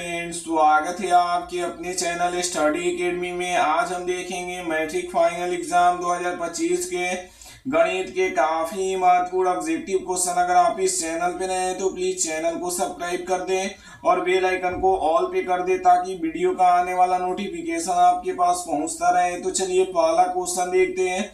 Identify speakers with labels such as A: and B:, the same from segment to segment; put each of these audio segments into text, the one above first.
A: Friends, स्वागत है आपके अपने चैनल स्टडी एकेडमी में। आज हम देखेंगे मैट्रिक फाइनल एग्जाम 2025 के गणित के काफी महत्वपूर्ण ऑब्जेक्टिव क्वेश्चन। अगर आप इस चैनल पे नए हैं तो प्लीज चैनल को सब्सक्राइब कर दें और बेल आइकन को ऑल पे कर दें ताकि वीडियो का आने वाला नोटिफिकेशन आपके पास पहुंचता रहे। तो चलिए पहला क्वेश्चन देखते हैं।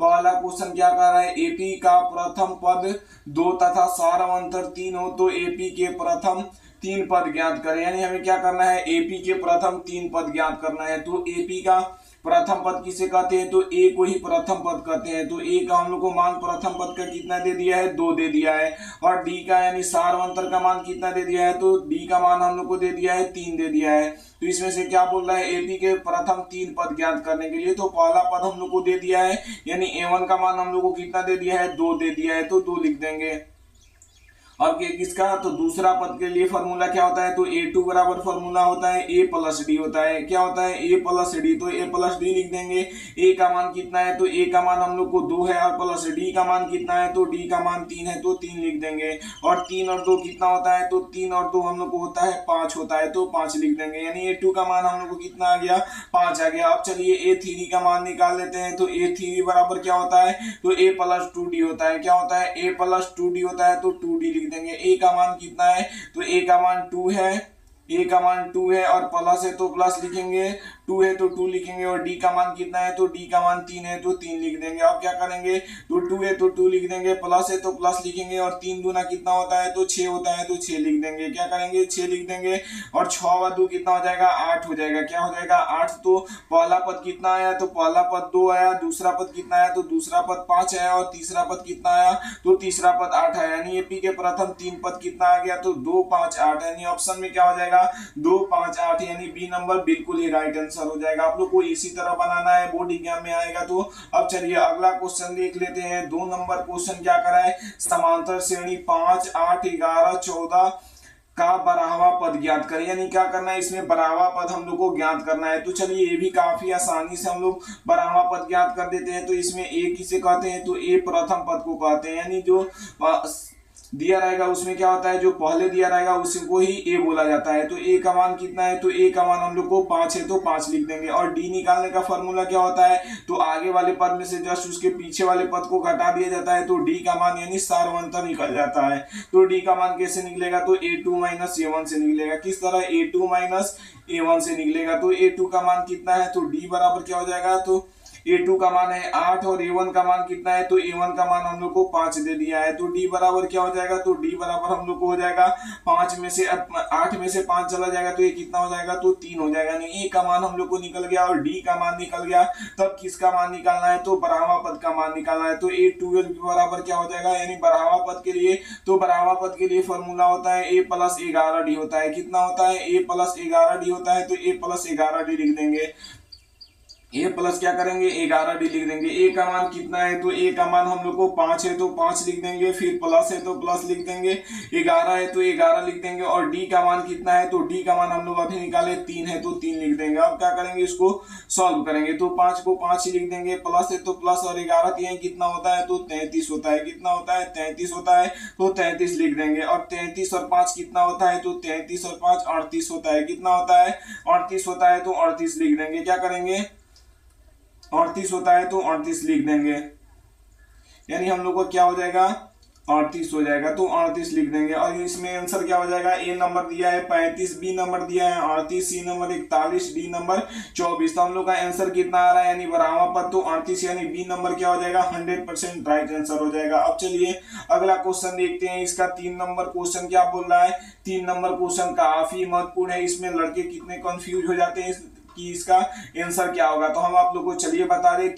A: पहला क्वेश्चन क्या कर रहा है, एपी का प्रथम पद 2 तथा सारवंतर 3 हो तो एपी के प्रथम 3 पद ज्ञात करें। यानी हमें क्या करना है, एपी के प्रथम 3 पद ज्ञात करना है। तो एपी का प्रथम पद किसे कहते हैं, तो ए को ही प्रथम पद कहते हैं। तो ए का हम लोग को मान प्रथम पद का कितना दे दिया है, 2 दे दिया है। और डी का यानी सारवंतर का मान कितना दे दिया है, तो डी का मान हम लोग को दे दिया है 3 दे दिया है। तो इसमें से क्या बोल रहा है, एपी के प्रथम 3 पद ज्ञात करने के लिए। तो पहला पद हम लोग को दे दिया है, यानी ए1 का मान हम लोग को कितना दे दिया है, 2 दे दिया है। तो 2 लिख देंगे। अब किसका, तो दूसरा पद के लिए फॉर्मूला क्या होता है, तो a2 बराबर फॉर्मूला होता है a प्लस डी होता है। क्या होता है, a प्लस डी। तो a प्लस डी लिख देंगे। a का मान कितना है, तो a का मान हम लोग को 2 है और प्लस d का मान कितना है, तो d का मान 3 है। तो 3 लिख देंगे। और 3 और 2 कितना होता है, तो 3 और 2 हम लोग को होता है 5 होता है। तो 5 लिख देंगे। यानी a2 का मान हम लोग को कितना आ गया, 5 आ गया। अब चलिए a3 का मान निकाल लेते हैं। तो a3 बराबर क्या होता है, तो a प्लस 2d होता है। क्या होता है, a प्लस 2d होता है। तो 2d लिख देंगे। a का मान कितना है, तो a का मान 2 है। a का मान 2 है और प्लस है तो प्लस लिखेंगे, 2 है तो 2 लिखेंगे। और d का मान कितना है, तो d का मान 3 है तो 3 लिख देंगे। अब क्या करेंगे, तो 2 है तो 2 लिख देंगे, प्लस है तो प्लस लिखेंगे। और 3 दूना कितना होता है, तो 6 होता है। तो 6 लिख देंगे। क्या करेंगे, 6 लिख देंगे। और 6 व 2 कितना हो जाएगा, 8 हो जाएगा। क्या हो जाएगा, 8। तो पहला पद कितना आया, तो पहला पद 2 आया। दूसरा पद कितना आया, तो दूसरा पद 5 आया। और तीसरा पद कितना आया, तो तीसरा पद 8 आया। यानी एपी के प्रथम 3 पद कितना आ गया, तो 2 5 8। यानी ऑप्शन में क्या हो जाएगा, 2 5 8। यानी बी नंबर बिल्कुल ही राइट आंसर हो जाएगा। आप लोग को इसी तरह बनाना है, बोर्ड एग्जाम में आएगा। तो अब चलिए अगला क्वेश्चन देख लेते हैं। 2 नंबर क्वेश्चन क्या करा है, समांतर श्रेणी 5 8 11 14 का बराहवा पद ज्ञात करें। यानी क्या करना है, इसमें बराहवा पद हम लोग को ज्ञात करना है। तो चलिए ये भी काफी आसानी से हम लोग बराहवा पद ज्ञात कर देते हैं। तो इसमें ए किसे कहते हैं, तो ए प्रथम पद को कहते हैं। यानी जो दिया रहेगा उसमें क्या होता है, जो पहले दिया रहेगा उसी को ही ए बोला जाता है। तो ए का मान कितना है, तो ए का मान हम लोग को 5 है तो 5 लिख देंगे। और डी निकालने का फॉर्मूला क्या होता है, तो आगे वाले पद में से जस्ट उसके पीछे वाले पद को घटा दिया जाता है। तो डी का मान यानी सारवंतर निकल जाता है। तो डी का मान कैसे निकलेगा, तो a2 माइनस a1 से निकलेगा। किस तरह, a2 माइनस a1 से निकलेगा। तो a2 का मान कितना है, तो डी बराबर क्या हो जाएगा, तो a2 का मान है 8 और a1 का मान कितना है, तो a1 का मान हम लोग को 5 दे दिया है। तो d बराबर क्या हो जाएगा, तो d बराबर हम लोग को हो जाएगा 5 में से 8 में से 5 चला जाएगा तो ये कितना हो जाएगा, तो 3 हो जाएगा। यानी a का मान हम लोग को निकल गया और d का मान निकल गया। तब किसका मान निकालना है, तो बराहवा पद का मान निकालना है। तो a12 बराबर क्या हो जाएगा, यानी बराहवा पद के लिए, तो बराहवा पद के लिए फॉर्मूला होता है a प्लस 11d होता है। कितना होता है, a प्लस 11d होता है। तो a प्लस 11d लिख देंगे। ए प्लस क्या करेंगे, 11d लिख देंगे। ए का मान कितना है, तो ए का मान हम लोग को 5 है तो 5 लिख देंगे। फिर प्लस है तो प्लस लिख देंगे। 11 है तो 11 लिख देंगे। और डी का मान कितना है, तो डी का मान हम लोग अभी निकाले 3 है तो 3 लिख देंगे। अब क्या करेंगे, इसको सॉल्व करेंगे। तो 5 को 5 ही लिख देंगे। प्लस है तो प्लस और 11 दिए कितना होता है, तो 33 होता है। कितना होता है, 33 होता है। तो 33 लिख देंगे। और 33 और 5 कितना होता है, तो 33 और 5 38 होता है। कितना होता है, 38 होता है। तो 38 लिख देंगे। क्या करेंगे, 38 होता है तो 38 लिख देंगे। यानी हम लोग को क्या हो जाएगा, 38 हो जाएगा। तो 38 लिख देंगे। और इसमें आंसर क्या हो जाएगा, ए नंबर दिया है 35, बी नंबर दिया है 38, सी नंबर 41, डी नंबर 24। तो हम लोग का आंसर कितना आ रहा है, यानी बराहवा पद तो 38, यानी बी नंबर क्या हो जाएगा, 100% राइट आंसर हो जाएगा। अब चलिए अगला क्वेश्चन देखते हैं। इसका 3 नंबर क्वेश्चन क्या बोल रहा है। 3 नंबर क्वेश्चन काफी महत्वपूर्ण है। इसमें लड़के कितने कंफ्यूज हो जाते हैं कि इसका आंसर क्या होगा। तो हम आप लोगों को चलिए बता दें,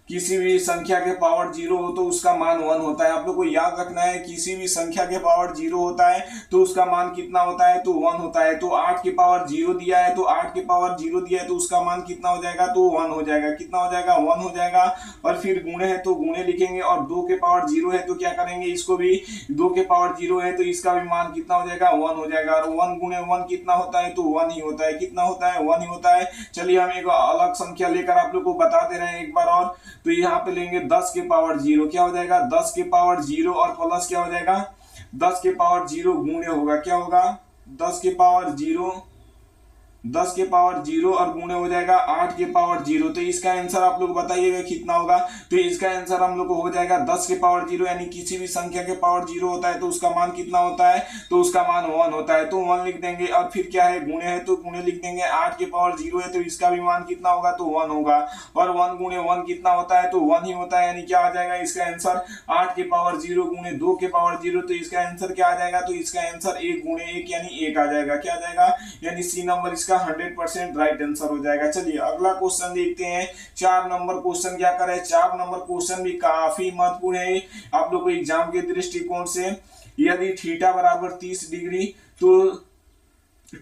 A: किसी भी संख्या के पावर 0 हो तो उसका मान 1 होता है। आप लोग को याद रखना है, किसी भी संख्या के पावर 0 होता है तो उसका मान कितना होता है, तो 1 होता है। तो 8 के पावर 0 दिया है, तो 8 के पावर 0 दिया है तो उसका मान कितना हो जाएगा, तो 1 हो जाएगा। कितना हो जाएगा, 1 हो जाएगा। और फिर गुणे है तो गुणे लिखेंगे। और 2 के पावर 0 है तो क्या करेंगे, इसको भी 2 के पावर 0 है तो इसका भी मान कितना हो जाएगा, 1 हो जाएगा। और 1 गुणे 1 कितना होता है, तो 1 ही होता है। कितना होता है, 1 ही होता है। चलिए हम एक अलग संख्या लेकर आप लोग को बता दे रहे हैं एक बार और। तो यहाँ पे लेंगे 10 के पावर 0। क्या हो जाएगा, 10 के पावर 0 और प्लस क्या हो जाएगा, 10 के पावर 0 गुणे होगा, क्या होगा 10 के पावर 0, 10 के पावर 0 और गुणे हो जाएगा 8 के पावर 0। तो इसका आंसर आप लोग बताइएगा कितना होगा। तो इसका आंसर हम लोग को हो जाएगा 10 के पावर 0, यानी किसी भी संख्या के पावर 0 होता है तो उसका मान कितना होता है, तो उसका मान 1 होता है। तो 1 लिख देंगे और फिर क्या है, गुणे है तो गुणे लिख देंगे। 8 के पावर 0 है तो इसका भी मान कितना होगा, तो 1 होगा। और 1 गुणे 1 कितना होता है, तो 1 ही होता है, यानी क्या आ जाएगा इसका आंसर 8 के पावर 0 गुणे 2 के पावर 0। तो इसका आंसर क्या आ जाएगा, तो इसका आंसर 1 गुणे 1 यानी 1 आ जाएगा। क्या आ जाएगा, यानी सी नंबर इसका 100% राइट आंसर हो जाएगा। चलिए अगला क्वेश्चन देखते हैं। 4 नंबर क्वेश्चन क्या करें, 4 नंबर क्वेश्चन भी काफी महत्वपूर्ण है आप लोग को एग्जाम के दृष्टिकोण से। यदि थीटा बराबर 30 डिग्री तो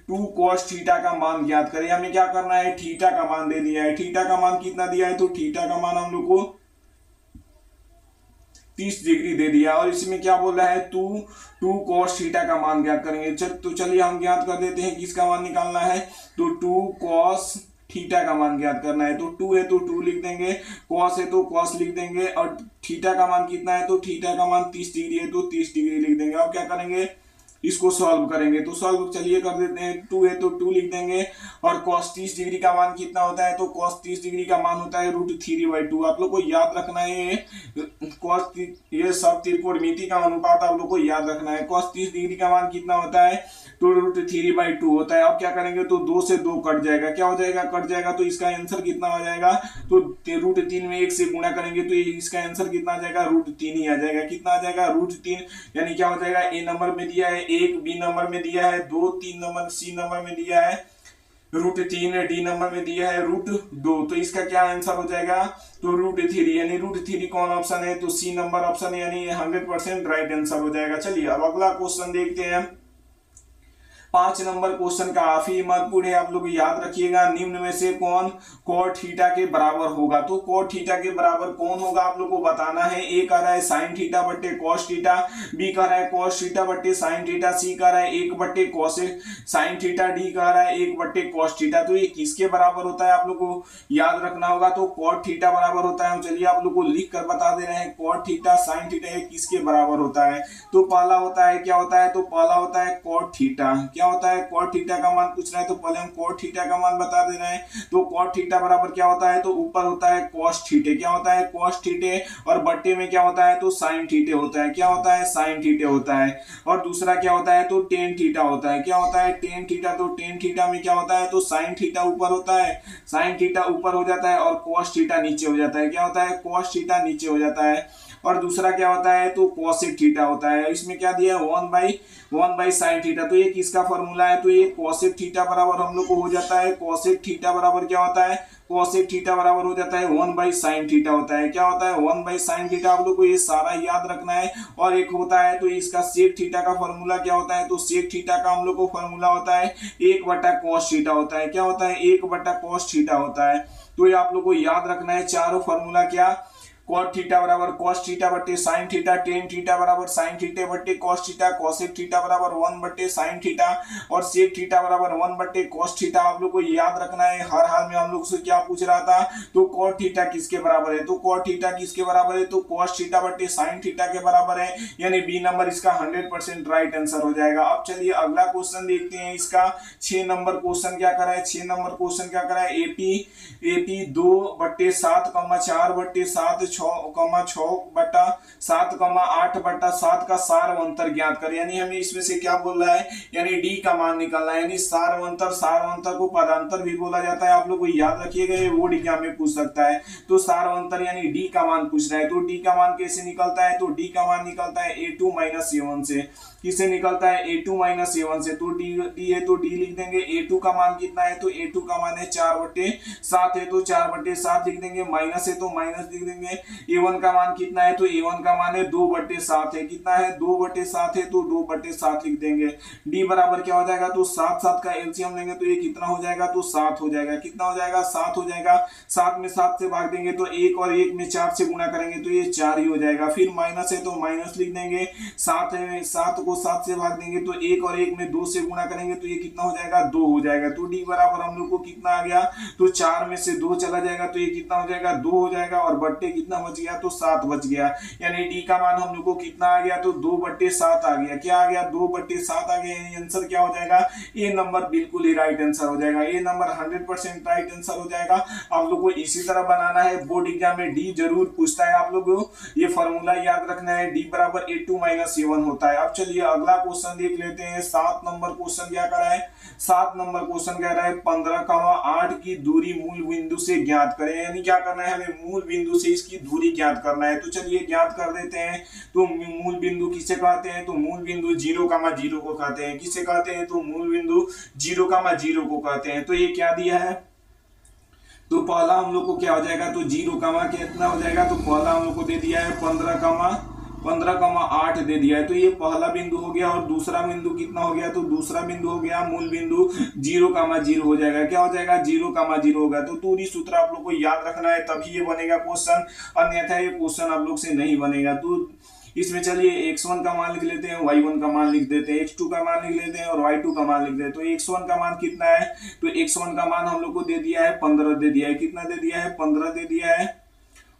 A: 2 cos थीटा का मान ज्ञात करें। हमें क्या करना है, थीटा का मान दे दिया है। थीटा का मान कितना दिया है, तो थीटा का मान हम लोग को 30 डिग्री दे दिया। और इसमें क्या बोल रहा है, 2 cos थीटा का मान ज्ञात करेंगे। तो चलिए हम ज्ञात कर देते हैं किसका मान निकालना है, तो 2 cos थीटा का मान ज्ञात करना है। तो 2 है तो 2 लिख देंगे, cos है तो cos लिख देंगे, और थीटा का मान कितना है, तो थीटा का मान 30 डिग्री है तो 30 डिग्री लिख देंगे। अब क्या करेंगे, इसको सॉल्व करेंगे। तो सॉल्व चलिए कर देते हैं। 2 है तो 2 लिख देंगे, और cos 30 डिग्री का मान कितना होता है, तो cos 30 डिग्री का मान होता है √3/2। आप लोग को याद रखना है cos, ये सब त्रिकोणमिति का अनुपात आप लोग को याद रखना है। cos 30 डिग्री का मान कितना होता है, तो √3/2 होता है। अब क्या करेंगे, तो 2 से 2 कट जाएगा, क्या हो जाएगा, कट जाएगा। तो इसका आंसर कितना हो जाएगा, तो √3 में 1 से गुणा करेंगे तो इसका आंसर कितना आ जाएगा, √3 ही आ जाएगा। कितना आ जाएगा, √3, यानी क्या हो जाएगा, ए नंबर में दिया है 1, बी नंबर में दिया है 2, 3 नंबर, सी नंबर में दिया है √3, डी नंबर में दिया है √2। तो इसका क्या आंसर हो जाएगा, तो √3, यानी √3 कौन ऑप्शन है, तो सी नंबर ऑप्शन, यानी 100% राइट आंसर हो जाएगा। चलिए अब अगला क्वेश्चन देखते हैं। 5 नंबर क्वेश्चन काफी महत्वपूर्ण है, आप लोग याद रखिएगा। निम्न में से कौन cot थीटा के बराबर होगा, तो cot थीटा के बराबर कौन होगा आप लोग को बताना है। ए कह रहा है sin थीटा बट्टे cos थीटा, बी कह रहा है cos थीटा बट्टे sin थीटा, सी कह रहा है 1 बट्टे cos sin थीटा, डी कह रहा है 1 बट्टे cos थीटा। तो ये किसके बराबर होता है आप लोग को याद रखना होगा, तो cot थीटा बराबर होता है। चलिए आप लोग को लिख कर बता दे रहे हैं, cot थीटा sin थीटा ये किसके बराबर होता है। तो पहला होता है, क्या होता है, तो पहला होता है cot थीटा। क्या होता है, cot थीटा का मान पूछ रहा है तो पहले हम cot थीटा का मान बता दे रहे हैं। तो cot थीटा बराबर क्या होता है, तो ऊपर होता है cos थीटे। क्या होता है, cos थीटे, और बट्टे में क्या होता है, तो sin थीटे होता है। क्या होता है, sin थीटे होता है। और दूसरा क्या होता है, तो tan थीटा होता है। क्या होता है, tan थीटा, तो tan थीटा में क्या होता है, तो sin थीटा ऊपर होता है, sin थीटा ऊपर हो जाता है, और cos थीटा नीचे हो जाता है। क्या होता है, cos थीटा नीचे हो जाता है। और दूसरा क्या होता है, तो cosec थीटा होता है। इसमें क्या दिया है, 1/1 sin थीटा। तो ये किसका फॉर्मूला है, तो ये cosec थीटा बराबर हम लोग को हो जाता है, cosec थीटा बराबर क्या होता है, cosec थीटा बराबर हो जाता है 1/sin थीटा होता है। क्या होता है, 1/sin थीटा। आप लोग को ये सारा याद रखना है। और एक होता है, तो इसका sec थीटा का फॉर्मूला क्या होता है, तो sec थीटा का हम लोग को फॉर्मूला होता है 1/cos थीटा होता है। क्या होता है, 1/cos थीटा होता है। तो ये आप लोग को याद रखना है चारों फॉर्मूला। क्या, cot थीटा बराबर cos थीटा बट्टे sin थीटा, tan थीटा बराबर sin थीटा बट्टे cos थीटा, cosec थीटा बराबर 1/sin थीटा, और sec थीटा बराबर 1/cos थीटा। आप लोग को याद रखना है। हर हाल में हम लोग से क्या पूछ रहा था, तो cot थीटा किसके बराबर है, तो cot थीटा किसके बराबर है, तो cos थीटा बट्टे sin थीटा के बराबर है, यानी बी नंबर इसका 100% राइट आंसर हो जाएगा। अब चलिए अगला क्वेश्चन देखते हैं। इसका 6 नंबर क्वेश्चन क्या करा है, 6 नंबर क्वेश्चन क्या करा है, एपी 2/7, 4/7, 6,6/7, 8/7 का सारवंतर ज्ञात करें। यानी हमें इसमें से क्या बोल रहा है, यानी डी का मान निकालना है। यानी सारवंतर को पदांतर भी बोला जाता है। आप लोग को याद रखिएगा, ये बोर्ड एग्जाम में पूछ सकता है। तो सारवंतर यानी डी का मान पूछ रहा है। तो डी का मान कैसे निकलता है, तो डी का मान निकलता है a2 - a1 से। किससे निकलता है, a2 - a1 से। तो डी है तो डी लिख देंगे। a2 का मान कितना है, तो a2 का मान है 4/7 है, तो 4/7 लिख देंगे। माइनस है तो माइनस लिख देंगे। a1 का मान कितना है, तो a1 का मान है 2/7 है। कितना है, 2/7 है, तो 2/7 लिख देंगे। डी बराबर क्या हो जाएगा, तो 7 का एलसीएम लेंगे तो ये कितना हो जाएगा, तो 7 हो जाएगा। कितना हो जाएगा, 7 हो जाएगा। 7 में 7 से भाग देंगे तो 1, और 1 में 4 से गुणा करेंगे तो ये 4 ही हो जाएगा। फिर माइनस है तो माइनस लिख देंगे। 7 है, 7 को 7 से भाग देंगे तो 1, और 1 में 2 से गुणा करेंगे तो ये कितना हो जाएगा, 2 हो जाएगा। तो डी बराबर हम लोग को कितना आ गया, तो 4 में से 2 चला जाएगा तो ये कितना हो जाएगा, 2 हो जाएगा। और बट्टे कितना कितना बच गया, तो 7 बच गया। यानी डी का मान हम लोग को कितना आ गया, तो 2/7 आ गया। क्या आ गया, 2/7 आ गया। यानी आंसर क्या हो जाएगा, ए नंबर बिल्कुल ही राइट आंसर हो जाएगा। ए नंबर 100% राइट आंसर हो जाएगा। आप लोग को इसी तरह बनाना है। बोर्ड एग्जाम में डी जरूर पूछता है, आप लोग ये फॉर्मूला याद रखना है, डी बराबर A2 - A1 होता है। अब चलिए अगला क्वेश्चन देख लेते हैं। 7 नंबर क्वेश्चन क्या कर रहा है, 7 नंबर क्वेश्चन कह रहा है 15,8 की दूरी मूल बिंदु से ज्ञात करें। यानी क्या करना है, हमें मूल बिंदु से इसकी दूरी ज्ञात करना है। तो चलिए ज्ञात कर देते हैं। तो मूल बिंदु किसे कहते हैं, तो मूल बिंदु 0,0 को कहते हैं। किसे कहते हैं, तो मूल बिंदु 0,0 को कहते हैं। तो ये क्या दिया है, तो पहला हम लोग को क्या हो जाएगा, तो 0, कितना हो जाएगा, तो पहला हम लोग को दे दिया है 15,8 दे दिया है। तो ये पहला बिंदु हो गया। और दूसरा बिंदु कितना हो गया, तो दूसरा बिंदु हो गया मूल बिंदु 0,0 हो जाएगा। क्या हो जाएगा, 0,0 होगा। तो दूरी सूत्र आप लोग को याद रखना है, तभी ये बनेगा क्वेश्चन, अन्यथा ये क्वेश्चन आप लोग से नहीं बनेगा। तो इसमें चलिए x1 का मान लिख लेते हैं, y1 का मान लिख देते हैं, x2 का मान लिख लेते हैं और y2 का मान लिख देते हैं। तो x1 का मान कितना है, तो x1 का मान हम लोग को दे दिया है 15 दे दिया है। कितना दे दिया है, 15 दे दिया है।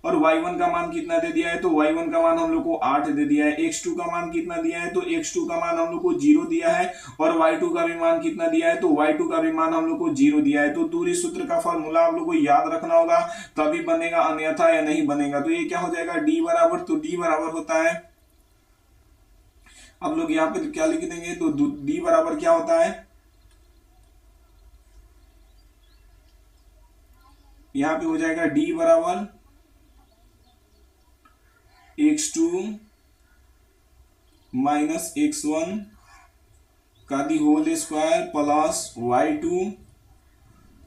A: और y1 का मान कितना दे दिया है, तो y1 का मान हम लोग को 8 दे दिया है। x2 का मान कितना दिया है, तो x2 का मान हम लोग को 0 दिया है। और y2 का भी मान कितना दिया है, तो y2 का भी मान हम लोग को 0 दिया है। तो दूरी सूत्र का फॉर्मूला आप लोग को याद रखना होगा, तभी बनेगा, अन्यथा या नहीं बनेगा। तो ये क्या हो जाएगा, d बराबर, तो d बराबर होता है, अब लोग यहाँ पे क्या लिख देंगे, तो d बराबर क्या होता है, यहाँ पे हो जाएगा d बराबर x2 - x1 का the whole square plus y2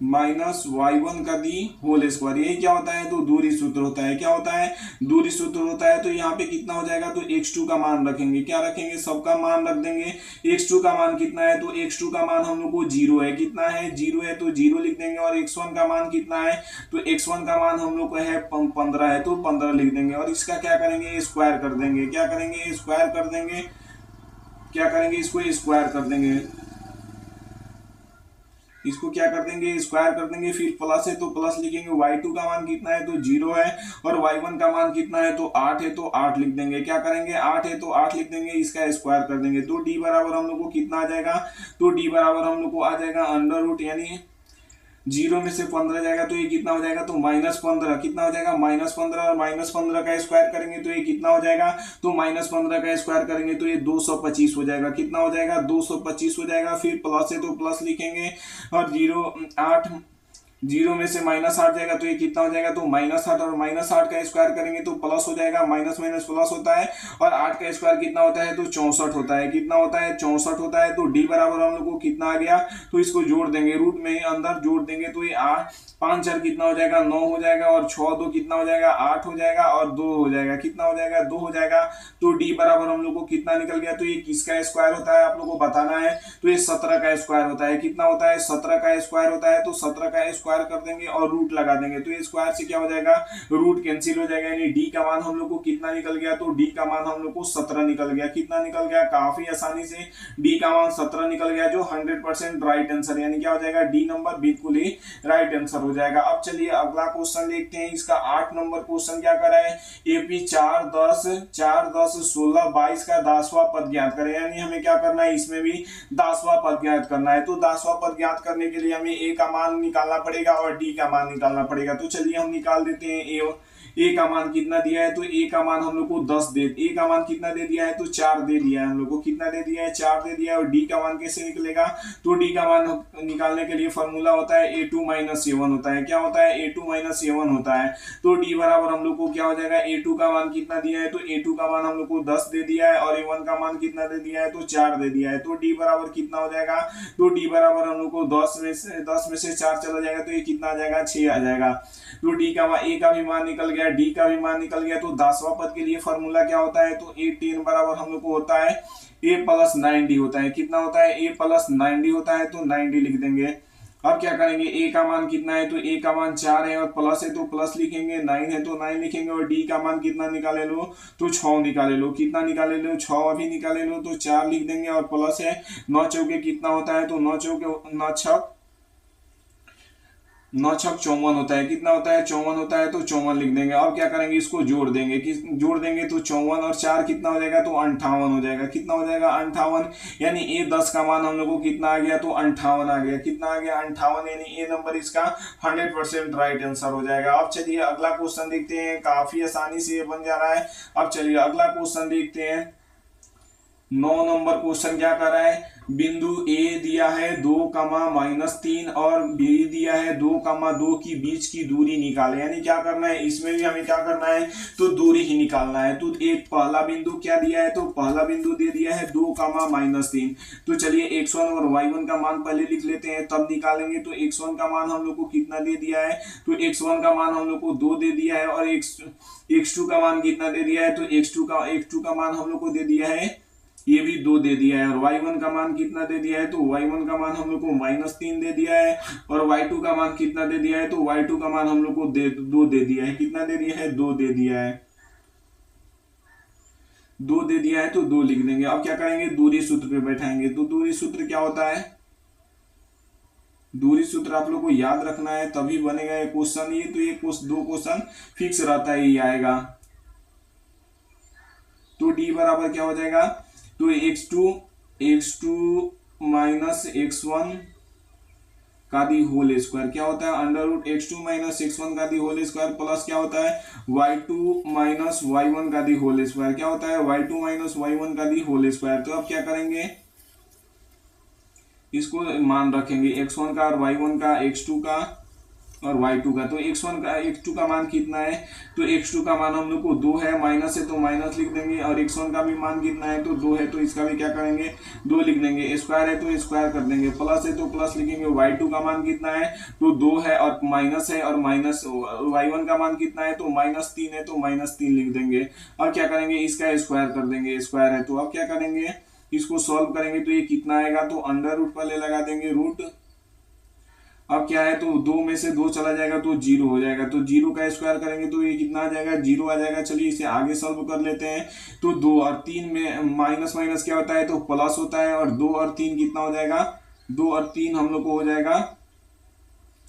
A: minus y1 का दी होल स्क्वायर। यही क्या होता है, तो दूरी सूत्र होता है। क्या होता है, दूरी सूत्र होता है। तो यहाँ पे कितना हो जाएगा, तो x2 का मान रखेंगे। क्या रखेंगे, सबका मान रख देंगे। x2 का मान कितना है, तो x2 का मान हम लोग को 0 है। कितना है, 0 है, तो 0 लिख देंगे। और x1 का मान कितना है, तो x1 का मान हम लोग को है 15 है, तो 15 लिख देंगे। और इसका क्या करेंगे, स्क्वायर कर देंगे। क्या करेंगे, स्क्वायर कर देंगे। क्या करेंगे, इसको स्क्वायर कर देंगे। इसको क्या कर देंगे, स्क्वायर कर देंगे। फिर प्लस है तो प्लस लिखेंगे। y2 का मान कितना है, तो 0 है। और y1 का मान कितना है, तो 8 है, तो 8 लिख देंगे। क्या करेंगे, 8 है तो 8 लिख देंगे, इसका स्क्वायर कर देंगे। तो d बराबर हम लोग को कितना आ जाएगा, तो d बराबर हम लोग को आ जाएगा √, यानी 0 में से 15 जाएगा तो ये कितना हो जाएगा, तो -15। कितना हो जाएगा, -15। और -15 का स्क्वायर करेंगे तो ये कितना हो जाएगा, तो -15 का स्क्वायर करेंगे तो ये 225 हो जाएगा। कितना हो जाएगा, 225 हो जाएगा। फिर प्लस है तो प्लस लिखेंगे। और 0 में से -8 जाएगा तो ये कितना हो जाएगा, तो -8। और -8 का स्क्वायर करेंगे तो प्लस हो जाएगा। माइनस माइनस प्लस होता है। और 8 का स्क्वायर कितना होता है, तो 64 होता है। कितना होता है, 64 होता है। तो d बराबर हम लोग को कितना आ गया, तो इसको जोड़ देंगे, रूट में ही अंदर जोड़ देंगे। तो ये 5 4 कितना हो जाएगा, 9 हो जाएगा। और 6 2 कितना हो जाएगा, 8 हो जाएगा। और 2 हो जाएगा, कितना हो जाएगा, 2 हो जाएगा। तो d बराबर हम लोग को कितना निकल गया, तो ये किसका स्क्वायर होता है आप लोग को बताना है। तो ये 17 का स्क्वायर होता है। कितना होता है, 17 का स्क्वायर होता है। तो 17 का स्क्वायर कर देंगे और रूट लगा देंगे। तो ये स्क्वायर से क्या हो जाएगा, रूट कैंसिल हो जाएगा। यानी d का मान हम लोग को कितना निकल गया, तो d का मान हम लोग को 17 निकल गया। कितना निकल गया, काफी आसानी से d का मान 17 निकल गया, जो 100% राइट आंसर, यानी क्या हो जाएगा, d नंबर बिल्कुल ही राइट आंसर हो जाएगा। अब चलिए अगला क्वेश्चन देखते हैं। इसका 8 नंबर क्वेश्चन क्या कर रहा है, AP 4 10 16 22 का 10वां पद ज्ञात करें। यानी हमें क्या करना है, इसमें भी 10वां पद ज्ञात करना है। तो 10वां पद ज्ञात करने के लिए हमें a का मान निकालना पड़ेगा और d का मान निकालना पड़ेगा। तो चलिए हम निकाल देते हैं। a का मान कितना दिया है, तो a का मान हम लोग को 10 a का मान कितना दे दिया है, तो 4 दे दिया है। हम लोग को कितना दे दिया है, 4 दे दिया है। और d का मान कैसे निकलेगा, तो d का मान निकालने के लिए फॉर्मूला होता है A2 - A1 होता है। क्या होता है, A2 - A1 होता है। तो d बराबर हम लोग को क्या हो जाएगा, A2 का मान कितना दिया है, तो A2 का मान हम लोग को 10 दे दिया है। और A1 का मान कितना दे दिया है, तो 4 दे दिया है। तो d बराबर कितना हो जाएगा, तो d बराबर हम लोग को 10 में से 4 चला जाएगा तो ये कितना आ जाएगा, 6 आ जाएगा। तो d का मान, a का भी मान निकल गया, d का भी मान निकल गया। तो 10वां पद के लिए फॉर्मूला क्या होता है, तो A10 बराबर हम लोग को होता है a + 9d होता है। कितना होता है, a + 9d होता है। तो 9d लिख देंगे। अब क्या करेंगे, a का मान कितना है, तो a का मान 4 है। और प्लस है तो प्लस लिखेंगे, 9 है तो 9 लिखेंगे। और d का मान कितना निकाले लो, तो 6 निकाले लो। कितना निकाले लो, 6 अभी निकाले लो। तो 4 लिख देंगे। और प्लस है 9 चौके कितना होता है, तो 9 चौके 9 6 9 छक 54 होता है, कितना होता है 54 होता है, तो 54 लिख देंगे। अब क्या करेंगे, इसको जोड़ देंगे, जोड़ देंगे तो 54 और 4 कितना हो जाएगा, तो 58 हो जाएगा। कितना हो जाएगा 58, यानी ए 10 का मान हम लोग को कितना आ गया, तो 58 आ गया। कितना आ गया 58, यानी ए नंबर इसका 100% राइट आंसर हो जाएगा। अब चलिए अगला क्वेश्चन देखते हैं, काफी आसानी से ये बन जा रहा है। अब चलिए अगला क्वेश्चन देखते हैं। 9 नंबर क्वेश्चन क्या कर रहा है, बिंदु ए दिया है 2, -3 और बी दिया है 2, 2 की बीच की दूरी निकाले। यानी क्या करना है, इसमें भी हमें क्या करना है, तो दूरी ही निकालना है। तो एक पहला बिंदु क्या दिया है, तो पहला बिंदु दे दिया है 2, -3। तो चलिए x1 और y1 का मान पहले लिख लेते हैं, तब निकालेंगे। तो x1 का मान हम लोग को कितना दे दिया है, तो x1 का मान हम लोग को 2 दे दिया है, और x2 का मान कितना दे दिया है, तो x2 का मान हम लोग को दे दिया है, ये भी 2 दे दिया है। और y1 का मान कितना दे दिया है, तो y1 का मान हम लोग को -3 दे दिया है। और y2 का मान कितना दे दिया है, तो y2 का मान हम लोग को 2 दे दिया है। कितना दे दिया है, 2 दे दिया है, 2 दे दिया है, तो 2 लिख देंगे। अब क्या करेंगे, दूरी सूत्र पे बैठाएंगे। तो दूरी सूत्र क्या होता है, दूरी सूत्र आप लोग को याद रखना है, तभी बनेगा ये क्वेश्चन। ये तो ये 2 क्वेश्चन फिक्स रहता है, ये आएगा। तो d बराबर क्या हो जाएगा, तो x2 -x1 का दी होल स्क्वायर क्या होता है, √x2 - x1 का दी होल स्क्वायर, प्लस क्या होता है y2 - y1 का दी होल स्क्वायर, क्या होता है y2 - y1 का दी होल स्क्वायर। तो अब क्या करेंगे, इसको मान रखेंगे, x1 का और y1 का, x2 का और y2 का। तो x2 का मान कितना है, तो x2 का मान हम लोग को 2 है, माइनस है तो माइनस लिख देंगे। और x1 का भी मान कितना है, तो 2 है, तो इसका भी क्या करेंगे, 2 लिख देंगे। स्क्वायर है तो स्क्वायर कर देंगे, प्लस है तो प्लस लिखेंगे। y2 का मान कितना है, तो 2 है और माइनस है, और माइनस y1 का मान कितना है, तो -3 है, तो -3 लिख देंगे। अब क्या करेंगे, इसका स्क्वायर कर देंगे, स्क्वायर है तो अब क्या करेंगे, इसको सॉल्व करेंगे। तो ये कितना आएगा, तो अंडर रूट पहले लगा देंगे, रूट। अब क्या है, तो 2 में से 2 चला जाएगा तो 0 हो जाएगा। तो 0 का स्क्वायर करेंगे तो ये कितना आ जाएगा, 0 आ जाएगा। चलिए इसे आगे सॉल्व कर लेते हैं। तो 2 और 3 में माइनस माइनस क्या होता है, तो प्लस होता है। और 2 और 3 कितना हो जाएगा, 2 और 3 हम लोग को हो जाएगा,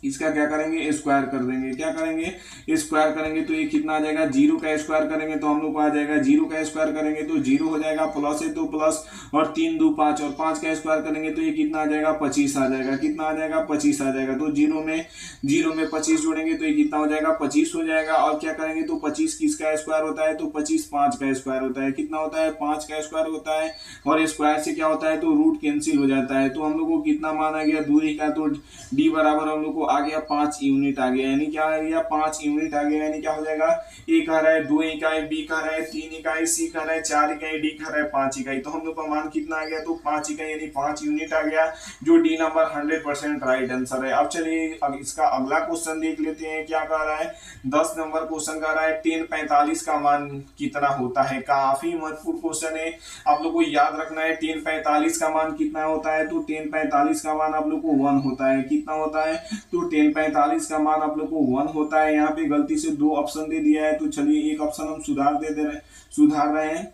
A: इसका क्या करेंगे, स्क्वायर कर देंगे। क्या करेंगे, स्क्वायर करेंगे तो ये कितना आ जाएगा, 0 का स्क्वायर करेंगे तो हम लोग को आ जाएगा, 0 का स्क्वायर करेंगे तो 0 हो जाएगा, प्लस है तो प्लस, और 3 2 5, और 5 का स्क्वायर करेंगे तो ये कितना आ जाएगा, 25 आ जाएगा। कितना आ जाएगा, 25 आ जाएगा। तो 0 में 25 जोड़ेंगे तो ये कितना हो जाएगा, 25 हो जाएगा। और क्या करेंगे, तो 25 किसका स्क्वायर होता है, तो 25 5 का स्क्वायर होता है। कितना होता है, 5 का स्क्वायर होता है। और स्क्वायर से क्या होता है, तो रूट कैंसिल हो जाता है। तो हम लोग को कितना मान आ गया दूरी का, तो डी बराबर हम लोग को आ गया 5 यूनिट आ गया। यानी क्या आ गया, 5 यूनिट आ गया। यानी क्या हो जाएगा, ए कह रहा है 2 इकाई, बी कह रहा है 3 इकाई, सी कह रहा है 4 इकाई, डी कह रहा है 5 इकाई। तो हम लोग का मान कितना आ गया, तो 5 इकाई, यानी 5 यूनिट आ गया, जो डी नंबर 100% राइट आंसर है। अब चलिए अब इसका अगला क्वेश्चन देख लेते हैं, क्या कह रहा है। 10 नंबर क्वेश्चन कह रहा है 1045 का मान कितना होता है। काफी महत्वपूर्ण क्वेश्चन है, आप लोग को याद रखना है। 1045 का मान कितना होता है, तो 1045 का मान आप लोग को 1 होता है। कितना होता है, तो 1045 का मान आप लोग को 1 होता है। यहाँ पे गलती से 2 ऑप्शन दे दिया है, तो चलिए एक ऑप्शन हम सुधार रहे हैं।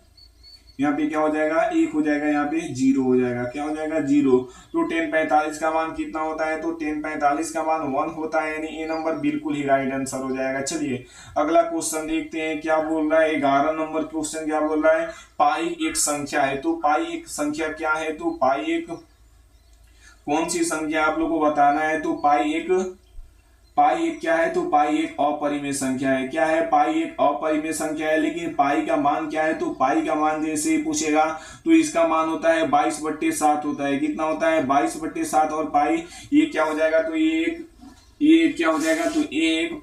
A: यहाँ पे क्या हो जाएगा, 1 हो जाएगा, यहाँ पे 0 हो जाएगा। क्या हो जाएगा, 0। तो 1045 का मान कितना होता है, तो 1045 का मान 1 होता है, यानी ए नंबर बिल्कुल ही राइट आंसर हो जाएगा। चलिए अगला क्वेश्चन देखते हैं, क्या बोल रहा है। 11 नंबर क्वेश्चन क्या बोल रहा है, पाई एक संख्या है। तो पाई एक संख्या क्या है, तो पाई एक कौन सी संख्या आप लोग को बताना है। तो पाई एक क्या है, तो पाई एक अपरिमेय संख्या है। क्या है, पाई एक अपरिमेय संख्या है। लेकिन पाई का मान क्या है, तो पाई का मान जैसे पूछेगा तो इसका मान होता है 22/7 होता है। कितना होता है, 22/7। और पाई ये क्या हो जाएगा, तो ये क्या हो जाएगा, तो एक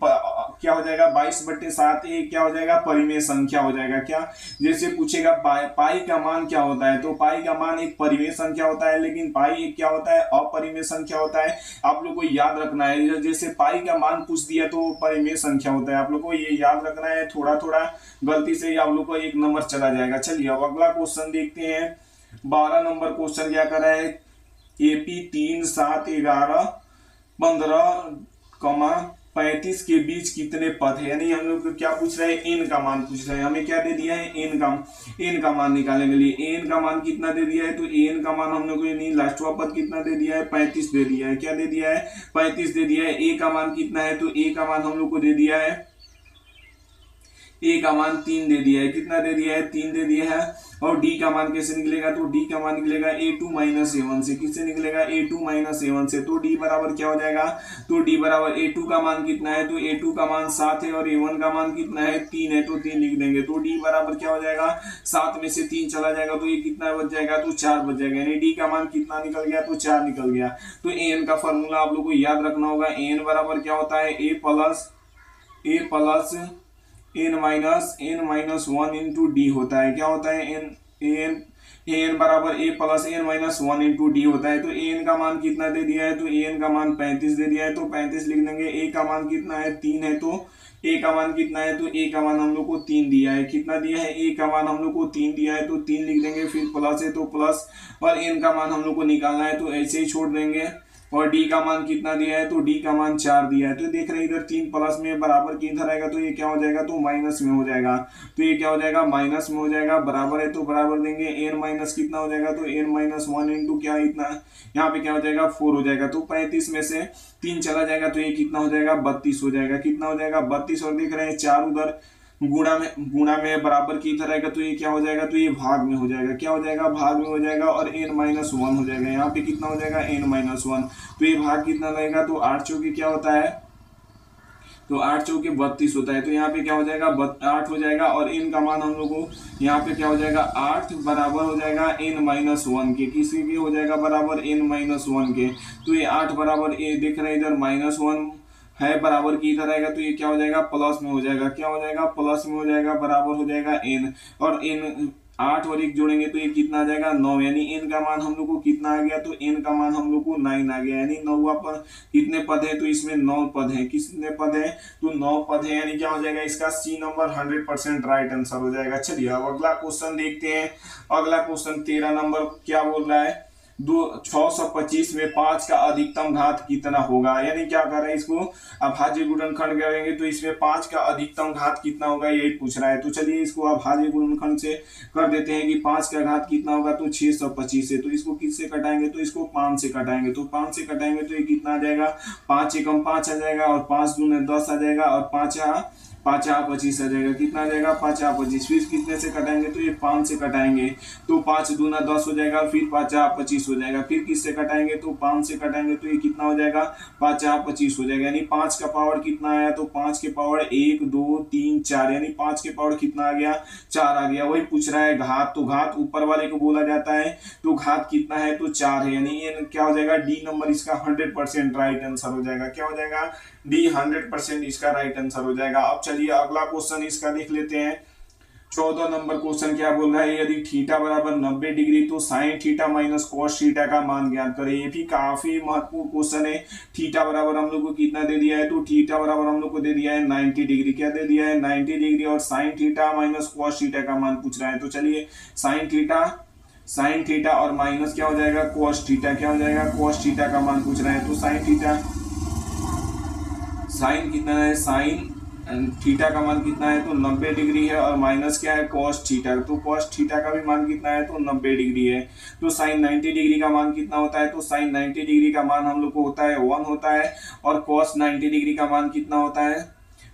A: क्या हो जाएगा, 22/7। ये क्या हो जाएगा, परिमेय संख्या हो जाएगा। क्या, जैसे पूछेगा पाई का मान क्या होता है, तो पाई का मान एक परिमेय संख्या होता है, लेकिन पाई एक क्या होता है, अपरिमेय संख्या होता है। आप लोग को याद रखना है, जैसे पाई का मान पूछ दिया तो परिमेय संख्या होता है। आप लोग को ये याद रखना है, थोड़ा थोड़ा गलती से आप लोग को 1 नंबर चला जाएगा। चलिए अब अगला क्वेश्चन देखते हैं। 12 नंबर क्वेश्चन क्या कर रहा है, AP 3 7 11 15, 35 के बीच कितने पद है, यानी हम लोग क्या पूछ रहे हैं, एन का मान पूछ रहे हैं। हमें क्या दे दिया है, एन का मान निकालने के लिए एन का मान कितना दे दिया है, तो एन का मान हम लोग को यानी लास्टवा पद कितना दे दिया है, 35 दे दिया है। क्या दे दिया है, 35 दे दिया है। ए का मान कितना है, तो ए का मान हम लोग को दे दिया है, ए का मान 3 दे दिया है। कितना दे दिया है, 3 दे दिया है। और डी का मान कैसे निकलेगा, तो डी का मान निकलेगा a2 माइनस a1 से। किससे निकलेगा, a2 माइनस a1 से। तो डी बराबर क्या हो जाएगा, तो डी बराबर a2 का मान कितना है, तो a2 का मान 7 है और a1 का मान कितना है, 3 है, तो 3 लिख देंगे। तो डी बराबर क्या हो जाएगा, 7 में से 3 चला जाएगा तो ये कितना बच जाएगा, तो 4 बच जाएगा। यानी डी का मान कितना निकल गया, तो 4 निकल गया। तो एन का फॉर्मूला आप लोग को याद रखना होगा, एन बराबर क्या होता है, A plus N minus 1 into D होता है। क्या होता है, एन बराबर A plus N minus 1 into D होता है। तो एन का मान कितना दे दिया है, तो एन का मान 35 दे दिया है, तो 35 लिख देंगे। ए का मान कितना है, 3 है, तो ए का मान कितना है, तो ए का मान हम लोग को 3 दिया है। कितना दिया है, ए का मान हम लोग को 3 दिया है, तो 3 लिख देंगे। फिर प्लस है तो प्लस, और एन का मान हम लोग को निकालना है तो ऐसे ही छोड़ देंगे। और डी का मान कितना दिया है, तो डी का मान 4 दिया है। तो देख रहे हैं इधर 3 प्लस में बराबर की इधर आएगा तो ये क्या हो जाएगा, तो माइनस में हो जाएगा। तो ये क्या हो जाएगा, माइनस में हो जाएगा। बराबर है तो बराबर देंगे, एन माइनस कितना हो जाएगा, तो एन माइनस 1 इंटू क्या इतना, यहाँ पे क्या हो जाएगा, 4 हो जाएगा। तो 35 में से 3 चला जाएगा तो ये कितना हो जाएगा, 32 हो जाएगा। कितना हो जाएगा, 32। और देख रहे हैं 4 उधर गुणा में बराबर की तरह का, तो ये क्या हो जाएगा, तो ये भाग में हो जाएगा। क्या हो जाएगा, भाग में हो जाएगा। और एन माइनस 1 हो जाएगा। यहाँ पे कितना हो जाएगा, एन माइनस 1। तो ये भाग कितना लगेगा, तो 8 चौके क्या होता है, तो 8 चौके 32 होता है। तो यहाँ पे क्या हो जाएगा, 8 हो जाएगा। और एन का मान हम लोग को यहाँ पे क्या हो जाएगा, 8 बराबर हो जाएगा एन माइनस 1 के। किसी के हो जाएगा बराबर एन माइनस 1 के। तो ये 8 बराबर ए देख रहे हैं इधर -1 है, बराबर की इधर आएगा तो ये क्या हो जाएगा, प्लस में हो जाएगा। क्या हो जाएगा, प्लस में हो जाएगा। बराबर हो जाएगा एन, और एन 8 और 1 जोड़ेंगे तो ये कितना आ जाएगा, 9। यानी एन का मान हम लोग को कितना आ गया, तो एन का मान हम लोग को 9 आ गया। यानी 9वां पद, कितने पद है, तो इसमें 9 पद है। कितने पद है, तो 9 पद है। यानी क्या हो जाएगा, इसका सी नंबर 100% राइट आंसर हो जाएगा। चलिए अब अगला क्वेश्चन देखते हैं। अगला क्वेश्चन 13 नंबर क्या बोल रहा है, 625 में 5 का अधिकतम घात कितना होगा। यानी क्या कर रहे हैं, इसको अभाज्य गुणनखंड करेंगे तो इसमें 5 का अधिकतम घात कितना होगा, यही पूछ रहा है। तो चलिए इसको अभाज्य गुणनखंड से कर देते हैं कि 5 का घात कितना होगा, तो 625 है। तो इसको किससे कटाएंगे, तो इसको 5 से कटाएंगे। तो 5 से कटाएंगे तो ये कितना आ जाएगा, 5 एकम 5 आ जाएगा, और 5 दूने 10 आ जाएगा, और 5 25 आ जाएगा। कितना आ जाएगा, 25। फिर कितने से कटाएंगे, तो ये 5 से कटाएंगे तो 5 दूना 10 हो जाएगा, फिर 25 हो जाएगा। फिर किससे कटाएंगे, तो 5 से कटाएंगे तो ये कितना हो जाएगा, 25 हो जाएगा। यानी 5 का पावर कितना आया, तो 5 के पावर 1 2 3 4, यानी 5 के पावर कितना आ गया, 4 आ गया। वही पूछ रहा है घात, तो घात ऊपर वाले को बोला जाता है। तो घात कितना है, तो 4 है। यानी ये क्या हो जाएगा, डी नंबर इसका 100% राइट आंसर हो जाएगा। क्या हो जाएगा, डी 100% इसका राइट आंसर हो जाएगा। अब चलिए अगला क्वेश्चन इसका देख लेते हैं। 14 नंबर क्वेश्चन क्या बोल रहा है, यदि थीटा बराबर 90 डिग्री तो sine theta minus cos theta का मान ज्ञात करें। ये भी काफी महत्वपूर्ण क्वेश्चन है। थीटा बराबर हम लोग को कितना दे दिया है, तो थीटा बराबर हम लोग को दे दिया है 90 डिग्री। क्या दे दिया है, 90 डिग्री। और sine theta minus cos theta का मान पूछ रहा है। तो चलिए साइन थीटा और माइनस क्या हो जाएगा, कॉस थीटा। क्या हो जाएगा, कॉस थीटा का मान पूछ रहा है। तो साइन कितना है, साइन थीटा का मान कितना है, तो 90 डिग्री है। और माइनस क्या है, कॉस थीटा। तो कॉस थीटा का भी मान कितना है, तो 90 डिग्री है। तो साइन 90 डिग्री का मान कितना होता है, तो साइन 90 डिग्री का मान हम लोग को होता है 1 होता है। और कॉस 90 डिग्री का मान कितना होता है,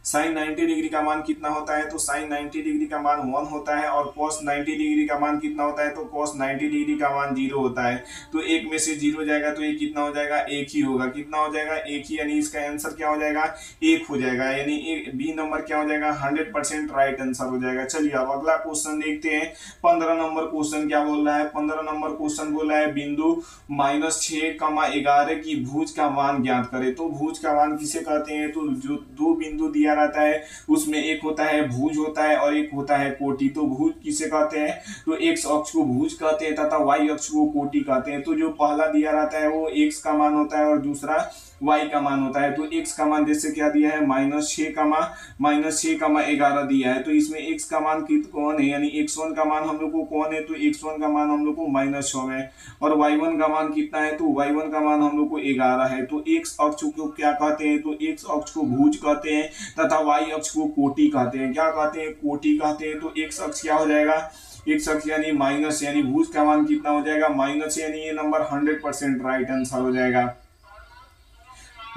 A: साइन 90 डिग्री का मान कितना होता है, तो साइन 90 डिग्री का मान 1 होता है। और कॉस 90 डिग्री का मान कितना होता है, तो कॉस 90 डिग्री का मान 0 होता है। तो एक में से 0 जाएगा तो ये कितना हो जाएगा, 1 ही होगा। कितना हो जाएगा, 1 ही। यानी इसका आंसर क्या हो जाएगा, 1 हो जाएगा। यानी बी नंबर क्या हो जाएगा, 100% राइट आंसर हो जाएगा। चलिए अब अगला क्वेश्चन देखते हैं। 15 नंबर क्वेश्चन क्या बोल रहा है, 15 नंबर क्वेश्चन बोल रहा है बिंदु -6, 11 की भुज का मान ज्ञात करे। तो भुज का मान किसे कहते हैं, तो जो दो बिंदु दिया रहता है उसमें एक होता है भुज होता है और एक होता है कोटि। तो भुज किसे कहते हैं, तो एक्स अक्ष को भुज कहते हैं तथा वाई अक्ष को कोटि कहते हैं। तो जो पहला दिया रहता है वो एक्स का मान होता है और दूसरा y का मान होता है। तो x का मान जैसे क्या दिया है -6,11 दिया है। तो इसमें x का मान कौन है, यानी x1 का मान हम लोग को कौन है, तो x1 का मान हम लोग को -6 है और y1 का मान कितना है, तो y1 का मान हम लोग को 11 है। तो x अक्ष को क्या कहते हैं, तो x अक्ष को भुज कहते हैं तथा y अक्ष को कोटि कहते हैं। क्या कहते हैं, कोटि कहते हैं। तो x अक्ष क्या हो जाएगा, x अक्ष यानी माइनस, यानी भुज का मान कितना हो जाएगा, माइनस, यानी ये नंबर 100% राइट आंसर हो जाएगा।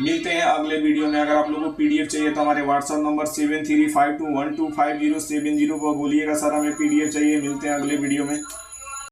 A: मिलते हैं अगले वीडियो में। अगर आप लोगों को पीडीएफ चाहिए तो हमारे व्हाट्सएप नंबर 7352125070 पर बोलिएगा सर हमें पीडीएफ चाहिए। मिलते हैं अगले वीडियो में।